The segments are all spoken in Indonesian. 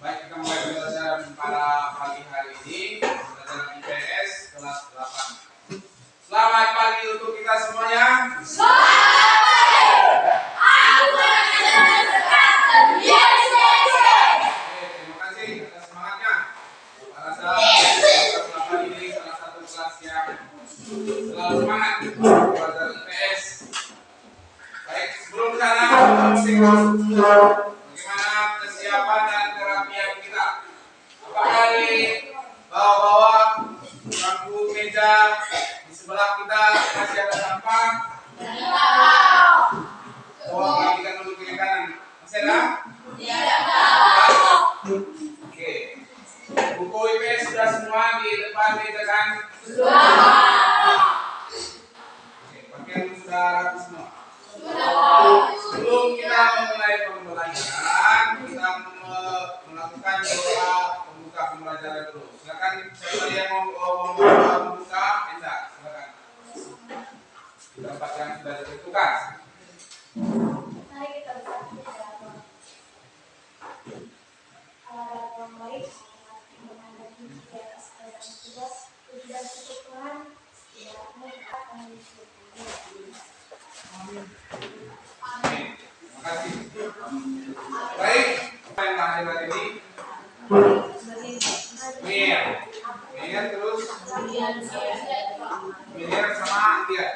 Baik, kita mulai pembelajaran pada pagi hari ini, pembelajaran IPS kelas 8. Selamat pagi untuk kita semuanya. Terima kasih atas semangatnya. Para sahabat, kelas 8 ini salah satu kelas yang selalu semangat belajar IPS. Baik, sebelum sana, bagaimana kesiapan dan kerapian kita? Apakah di bawah-bawah bangku meja di sebelah kita masih ada sampah? Bawah kaki kan untuk kiri kanan masih ada? Oke. Buku IPS sudah semua di depan meja kan? Oke, pakaian sudah rapi semua. Sebelum kita memulai pembelajaran, kita melakukan doa pembuka pembelajaran dulu. Silakan siapa yang mau membuka, Enda, silakan. Di tempat yang sudah ditentukan. Mari kita bersatu. Allah yang baik, menghadapi di atas segala tugas, dan cukup Tuhan, setidaknya kita akan disyukuri. Amin. Terima kasih. Baik, apa yang hadir hari ini? Mir terus Mir sama Andia.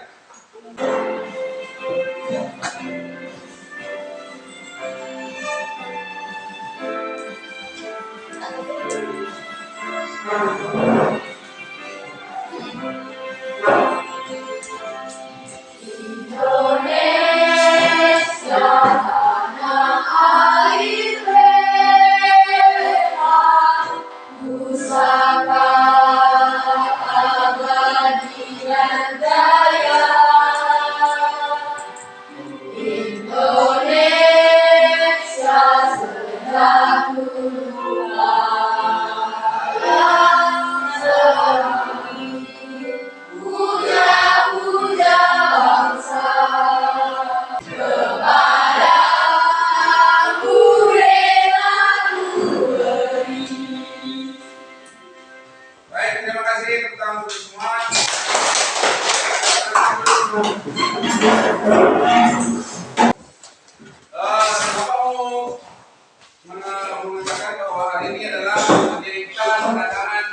Mengucapkan bahwa hari ini adalah materi kita perdagangan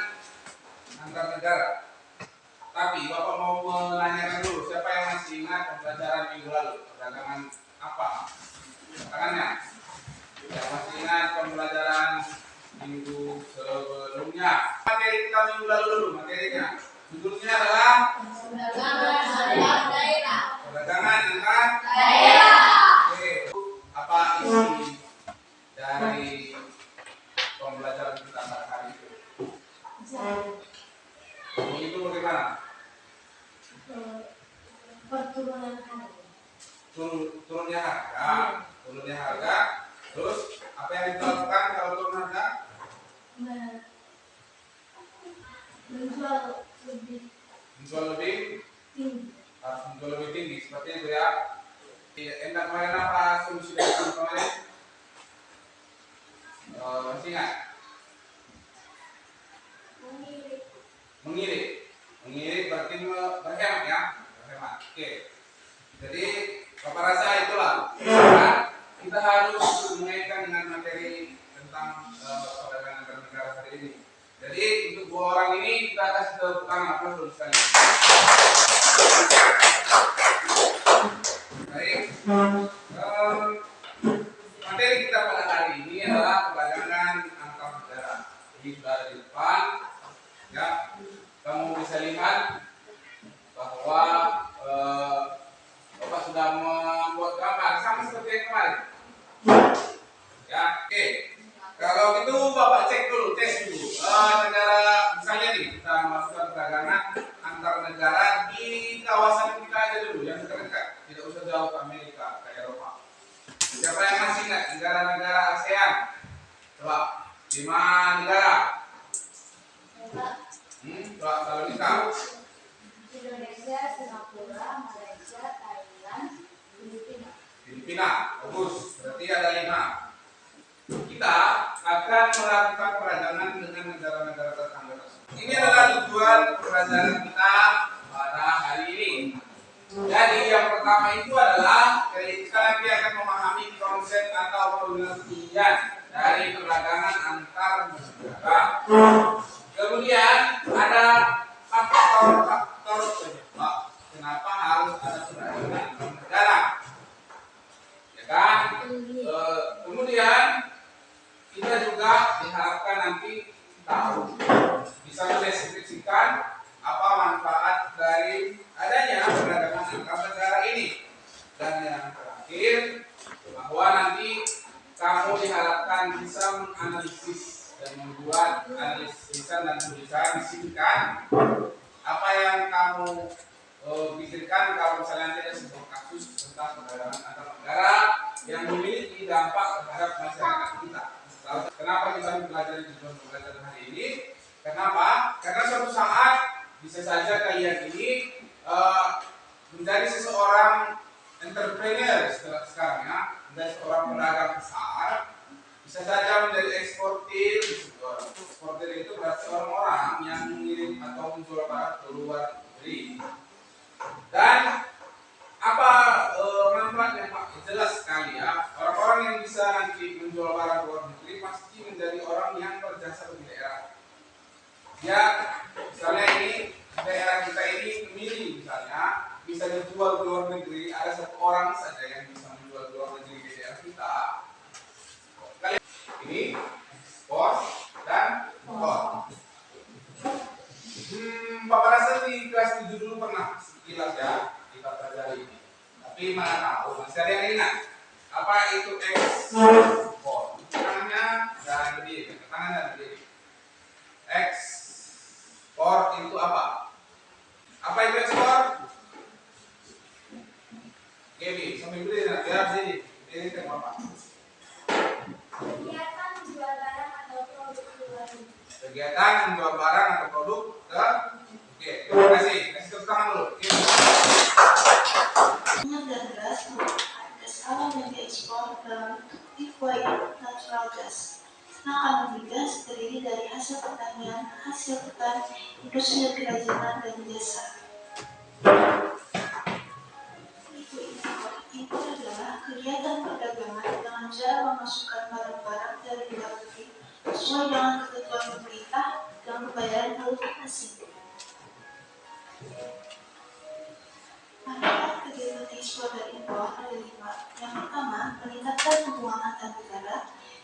antar negara. Tapi Bapak mau menanyakan dulu, siapa yang masih ingat pembelajaran minggu lalu? Perdagangan apa? Tangannya. Yang masih ingat pembelajaran minggu sebelumnya? Materi kita minggu lalu dulu, materinya. Judulnya adalah perdagangan antar daerah. Oke, apa isi dari pembelajaran kita pada hari itu? Itu bagaimana? Perturungan harga. Turunnya harga. Terus apa yang kita lakukan kalau turun harga? Menjual lebih tinggi. Harus menjual lebih tinggi seperti itu ya. Endak kemarin apa solusi dari kemarin? Masih ingat? Mengirit berarti berhemat ya, berhemat. Oke. Jadi Bapak rasa itulah kita harus mengaitkan dengan materi tentang perdagangan antar negara hari ini. Jadi untuk dua orang ini kita kasih tepuk tangan apa dulu sekali. Baik. Materi kita pada hari ini adalah perdagangan antar negara. Ini sudah ada di depan. Ya, kamu bisa lihat bahwa Bapak sudah membuat gambar sama seperti yang kemarin. Ya, oke. Kalau gitu Bapak cek dulu, tes dulu. Negara misalnya nih kita masukkan perdagangan antar negara di kawasan kita aja dulu yang dekat-dekat, tidak usah jauh ke Amerika, ke Eropa. Siapa yang masih ingat negara-negara ASEAN? Coba 5 negara. Coba kalau kita Indonesia, Singapura, Malaysia, Thailand, Filipina. Filipina, bagus. Berarti ada 5. Kita akan akan melakukan perdagangan dengan negara-negara tetangga tersebut. Ini adalah tujuan pembelajaran kita pada hari ini. Jadi yang pertama itu adalah kita nanti akan memahami konsep atau pengertian dari perdagangan antar negara. Kemudian ada faktor-faktor penyebab kenapa harus ada perdagangan antar negara, ya kan? Kemudian kita juga diharapkan nanti tahu bisa mendeskripsikan apa manfaat dari adanya perdagangan antar negara ini. Dan yang terakhir, bahwa nanti kamu diharapkan bisa menganalisis dan membuat analisan dan tulisan singkat apa yang kamu pikirkan kalau misalnya nanti ada sebuah kasus tentang perdagangan antar negara yang memiliki dampak terhadap masyarakat kita. Lalu, kenapa kita mempelajari tujuan pembelajaran hari ini? Kenapa? Karena suatu saat bisa saja kalian ini menjadi seseorang entrepreneur sekarang ya, menjadi seorang pedagang besar, bisa saja menjadi eksportir. Eksportir itu berarti orang-orang yang mengirim atau menjual barang ke luar negeri. Dan apa manfaatnya Pak? Jelas sekali ya. Orang-orang yang bisa nanti menjual barang ke luar negeri pasti menjadi orang yang berjasa bagi daerah. Ya, misalnya ini daerah kita ini memilih misalnya bisa dijual ke luar negeri, ada satu orang saja yang bisa menjual ke luar negeri di daerah kita. Kalian ini ekspor dan impor. Bapak rasa di kelas 7 dulu pernah sekilas ya kita pelajari ini. Tapi mana tahu masih ada yang ingat apa itu ekspor? Tangannya dan berdiri, tangan dan berdiri. Ekspor itu apa? Apa itu ekspor? Gaby, sambil berdiri nanti ya berdiri. Berdiri ke Bapak. Kegiatan menjual barang atau produk ke luar negeri. Kegiatan menjual barang atau produk ke. Oke, terima kasih. Kasih tepuk tangan dulu. Minyak dan gas merupakan gas alam yang diekspor dalam bentuk liquefied natural gas. Nah, migas terdiri dari hasil pertanian, hasil hutan, industri kerajinan, dan jasa. Impor adalah kegiatan perdagangan dengan cara memasukkan barang-barang dari luar negeri sesuai dengan ketentuan pemerintah dan pembayaran valuta asing. Manfaat kegiatan ekspor dan impor ada 5. Yang pertama, meningkatkan hubungan antar negara.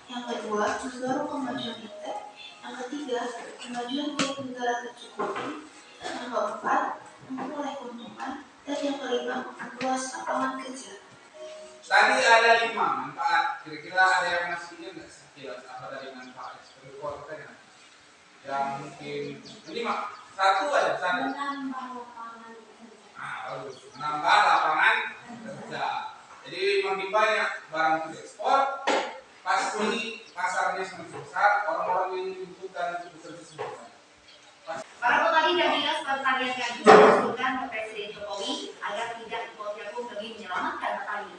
Yang kedua, mendorong kemajuan inter. Yang ketiga, kemajuan milik negara tercukupi. Dan yang keempat, memperoleh keuntungan. Dan yang kelima, memperluas lapangan kerja. Tadi ada 5 manfaat. Kira-kira ada yang masih ingat nggak sekilas apa dari manfaat ekspor katanya? Yang mungkin 5. Satu aja, satu. Menambah lapangan kerja. Bagus. Menambah lapangan kerja. Jadi makin banyak barang diekspor, pasti pasarnya semakin besar, orang-orang yang dibutuhkan untuk bekerja semakin banyak. Para petani dan dinas pertanian yang juga mengusulkan ke Presiden Jokowi agar tidak impor jagung demi menyelamatkan petani.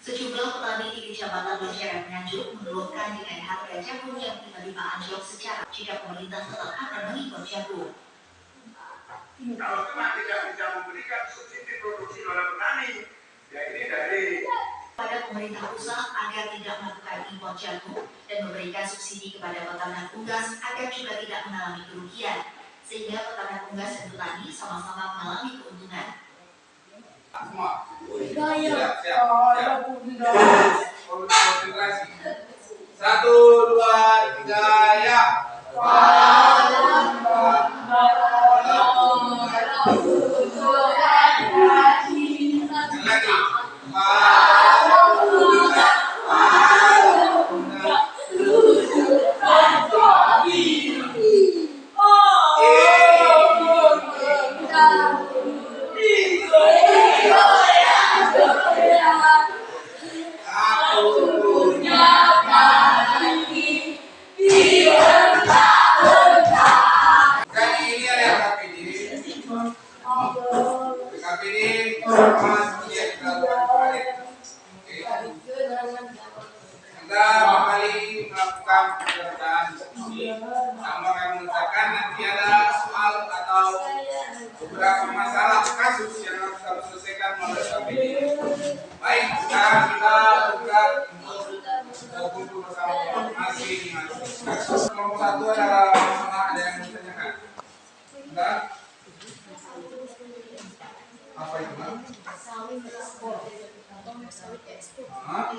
Sejumlah petani di Kecamatan Banjaran Nganjuk mengeluhkan dengan harga jagung yang tiba-tiba anjlok secara jika pemerintah tetap akan mengimpor jagung. Kalau memang tidak bisa memberikan subsidi produksi oleh petani, ya ini dari Pada pemerintah pusat agar tidak melakukan impor jagung dan memberikan subsidi kepada peternak unggas agar juga tidak mengalami kerugian, sehingga peternak unggas dan petani sama-sama mengalami keuntungan. Semua. Gaya. Siap. Konsentrasi. 1, 2, 3, ya. Lagi. Jadi ini ada KPD. KPD sama seperti yang kita lakukan kemarin. Kita kembali melakukan pekerjaan diskusi. Sama kami mengucapkan nanti ada soal atau beberapa masalah kasus yang harus kita selesaikan melalui KPD. Baik, sekarang kita bergerak untuk kumpul bersama masing-masing. Kasus nomor 1 adalah masalah ada yang ditanyakan. Sudah? Apa itu, Mbak? Hah?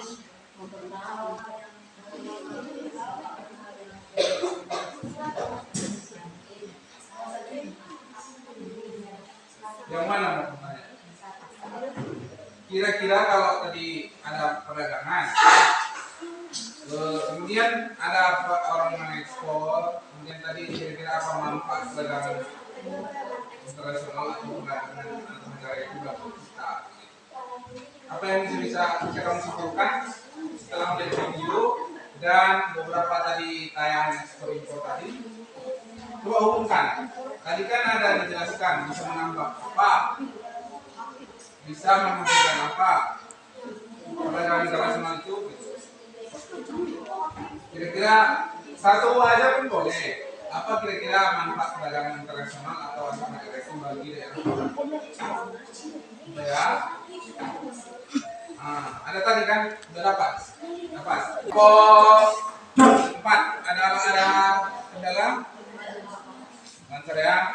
Yang mana mau tanya? Kira-kira kalau tadi ada perdagangan, kemudian ada orang mengekspor, kemudian tadi kira-kira apa manfaat perdagangan internasional atau perdagangan antar negara itu bagi kita? Apa yang bisa kamu simpulkan setelah melihat video dan beberapa tadi tayangan ekspor impor tadi? Coba hubungkan. Tadi kan ada dijelaskan bisa menambah apa, bisa menghasilkan apa. Perdagangan internasional itu kira-kira satu aja pun boleh. Apa kira-kira manfaat perdagangan internasional atau antar negara itu bagi daerah? Ya. Ada tadi kan udah dapat. Pos 4 ada kendala? Lancar ya.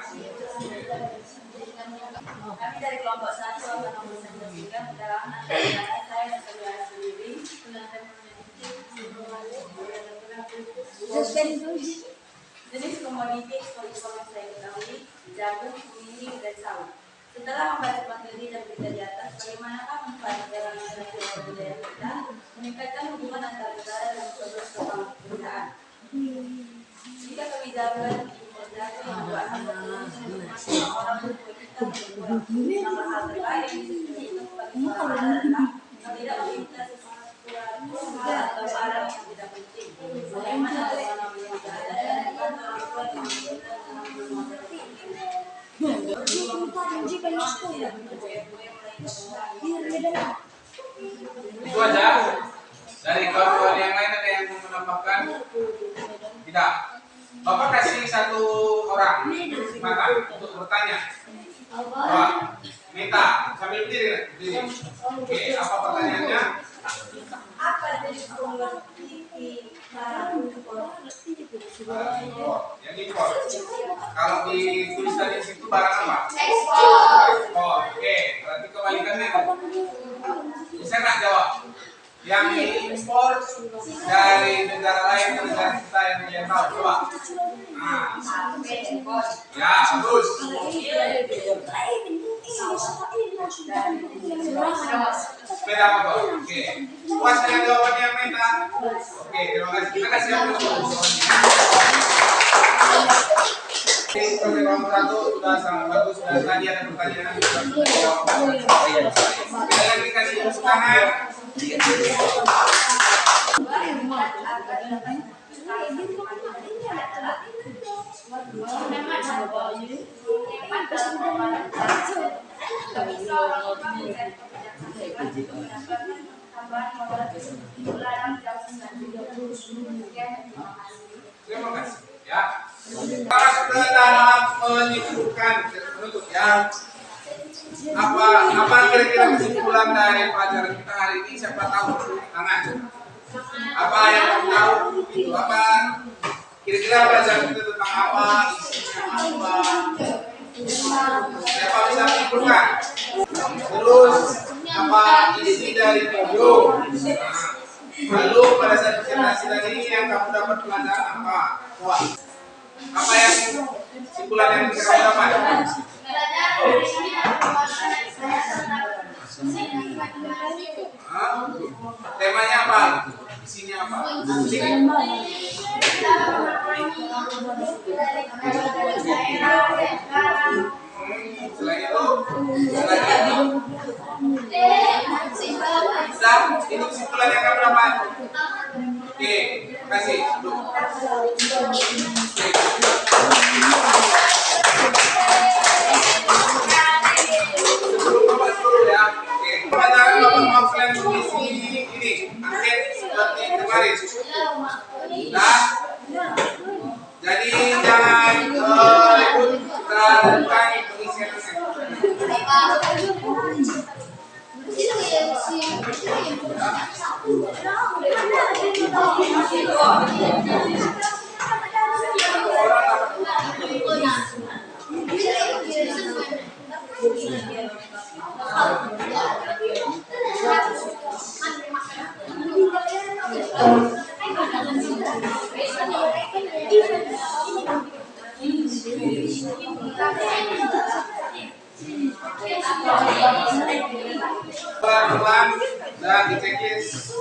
Kami dari kelompok 1 akan mempresentasikan pendalaman antara saya dan saudara sendiri jenis komoditi ekspor yang saya ketahui, jagung, kunyit, dan sawit. Setelah membaca materi dan berita di atas, bagaimanakah manfaat perdagangan internasional budaya kita meningkatkan hubungan antar negara dan produk perusahaan? Jika kebijakan impor yang berbahan orang berkulit kita mengukur hal terbaik yang itu bagi masyarakat adalah tidak meminta sesuatu atau barang yang tidak penting. Bagaimana dengan negara dan kantor impor yang Itu aja. Dari kawan-kawan yang lain ada yang mau menambahkan? Tidak. Bapak kasih satu orang kesempatan untuk bertanya. Pak, minta sambil berdiri. Oke, apa pertanyaannya? apa jenis komoditi barang impor? Yang impor. Kalau ditulis tadi situ barang apa? Ekspor. Oke, berarti kebalikannya. Bisa nggak jawab? Yang diimpor dari negara lain ke negara kita yang dia tahu, coba. Ya, bagus. Sepeda motor. Oke. Puas dengan jawabannya, Meta? Oke, terima kasih. Kita kasih yang nomor 1 sudah sangat bagus. Dan tadi ada pertanyaan sudah jawab. Kita lagi kasih tepuk tangan. Terima kasih ya. Kita sudah dalam menyimpulkan penutup ya. Apa kira-kira kesimpulan dari pelajaran kita hari ini? Siapa tahu? Tangan. Apa yang kamu tahu? Itu apa? Kira-kira pelajaran kita tentang apa? Isinya apa? Siapa bisa menyimpulkan? Terus apa isi dari video? Lalu pada saat presentasi tadi yang kamu dapat pelajaran apa? Wah, apa yang kesimpulan yang bisa kamu dapat? Temanya apa? Isinya apa? Selain itu, itu kesimpulan yang kamu dapat. Oke, terima kasih. Sebelum Bapak sepuluh ya. Oke, pelajaran Bapak mau kalian mengisi ini angket seperti kemarin. Pelan-pelan dan dicekis